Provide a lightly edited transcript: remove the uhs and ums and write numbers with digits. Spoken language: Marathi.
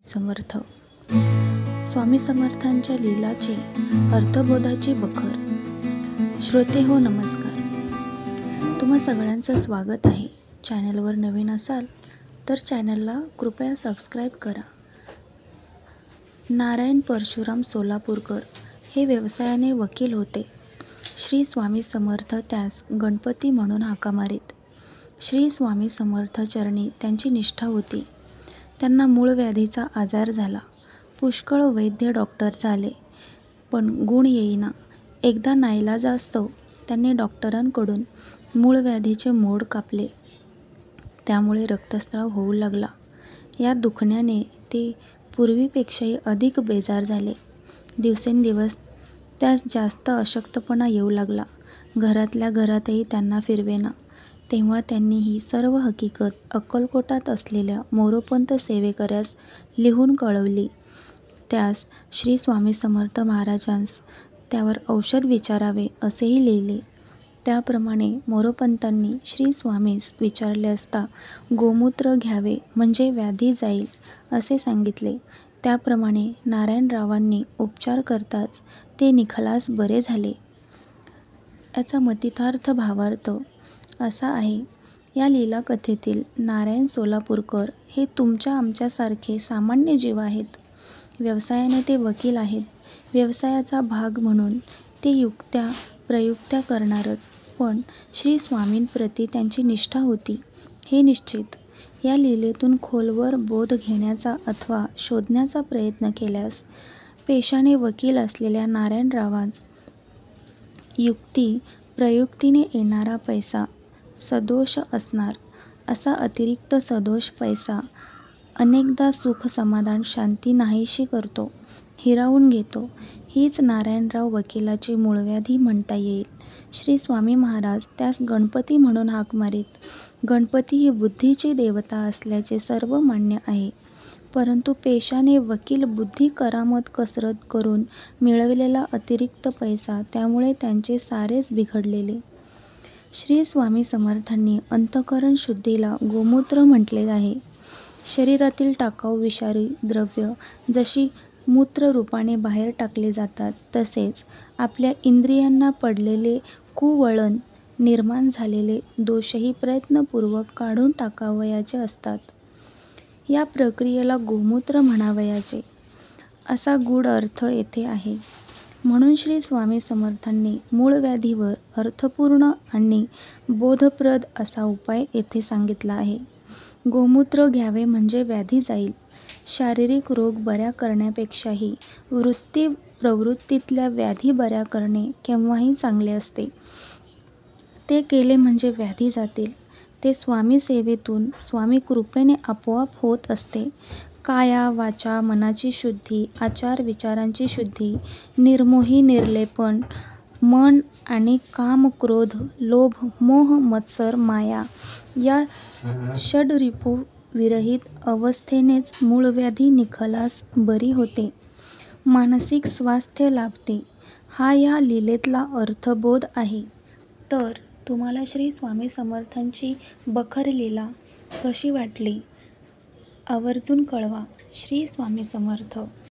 समर्थ. स्वामी समर्थांच्या लीलाची अर्थबोधाची बखर. श्रोते हो, नमस्कार. तुम्हा सगळ्यांचं स्वागत आहे. चॅनलवर नवीन असाल तर चॅनलला कृपया सबस्क्राईब करा. नारायण परशुराम सोलापूरकर हे व्यवसायाने वकील होते. श्री स्वामी समर्थ त्यास गणपती म्हणून हाका मारीत. श्री स्वामी समर्थ चरणी त्यांची निष्ठा होती. त्यांना मूळ व्याधीचा आजार झाला. पुष्कळ वैद्य डॉक्टर झाले, पण गुण येईना. एकदा नाईलाजास्तव त्यांनी डॉक्टरांकडून मूळ व्याधीचे मोड कापले. त्यामुळे रक्तस्राव होऊ लागला. या दुखण्याने ते पूर्वीपेक्षाही अधिक बेजार झाले. दिवसेंदिवस त्यास जास्त अशक्तपणा येऊ लागला. घरातल्या घरातही त्यांना फिरवेना. तेव्हा त्यांनी ही सर्व हकीकत अक्कलकोटात असलेल्या मोरोपंत सेवेकऱ्यास लिहून कळवली. त्यास श्री स्वामी समर्थ महाराजांस त्यावर औषध विचारावे असेही लिहिले. त्याप्रमाणे मोरोपंतांनी श्री स्वामीस विचारले असता गोमूत्र घ्यावे म्हणजे व्याधी जाईल असे सांगितले. त्याप्रमाणे नारायणरावांनी उपचार करताच ते निखलास बरे झाले. याचा मतितार्थ भावार्थ असा आहे. या लीलाकथेतील नारायण सोलापूरकर हे तुमच्या आमच्यासारखे सामान्य जीव आहेत. व्यवसायाने ते वकील आहेत. व्यवसायाचा भाग म्हणून ते युक्त्या प्रयुक्त्या करणारच, पण श्री स्वामींप्रती त्यांची निष्ठा होती हे निश्चित. या लीलेतून खोलवर बोध घेण्याचा अथवा शोधण्याचा प्रयत्न केल्यास पेशाने वकील असलेल्या नारायणरावांस युक्ती प्रयुक्तीने येणारा पैसा सदोष असणार. असा अतिरिक्त सदोष पैसा अनेकदा सुख समाधान शांती नाहीशी करतो, हिरावून घेतो. हीच नारायणराव वकिलाची मूळव्याधी म्हणता येईल. श्री स्वामी महाराज त्यास गणपती म्हणून हाक मारीत. गणपती ही बुद्धीची देवता असल्याचे सर्व मान्य आहे, परंतु पेशाने वकील बुद्धी करामत कसरत करून मिळवलेला अतिरिक्त पैसा, त्यामुळे त्यांचे सारेच बिघडलेले. श्री स्वामी समर्थांनी अंतःकरण शुद्धीला गोमूत्र म्हटले आहे. शरीरातील टाकाऊ विषारी द्रव्य जशी मूत्ररूपाने बाहेर टाकले जातात, तसेच आपल्या इंद्रियांना पडलेले कुवळण निर्माण झालेले दोषही प्रयत्नपूर्वक काढून टाकावयाचे असतात. या प्रक्रियेला गोमूत्र म्हणावयाचे असा गूढ अर्थ येथे आहे. म्हणून श्री स्वामी समर्थांनी मूळ व्याधीवर अर्थपूर्ण आणि बोधप्रद असा उपाय येथे सांगितला आहे. गोमूत्र घ्यावे म्हणजे व्याधी जाईल. शारीरिक रोग बऱ्या करण्यापेक्षाही वृत्ती प्रवृत्तीतल्या व्याधी बऱ्या करणे केव्हाही चांगले असते. ते केले म्हणजे व्याधी जातील. ते स्वामी सेवेतून स्वामी कृपेने आपोआप होत असते. काया वाचा मनाची शुद्धी, आचार विचारांची शुद्धी, निर्मोही निर्लेपण मन आणि काम क्रोध लोभ मोह मत्सर माया या षड्रिपू विरहित अवस्थेनेच मूळव्याधी निखलास बरी होते. मानसिक स्वास्थ्य लाभते. हा या लीलेतला अर्थबोध आहे. तर तुम्हाला श्री स्वामी समर्थांची बखर लीला कशी वाटली आवर्जून कळवा. श्री स्वामी समर्थ.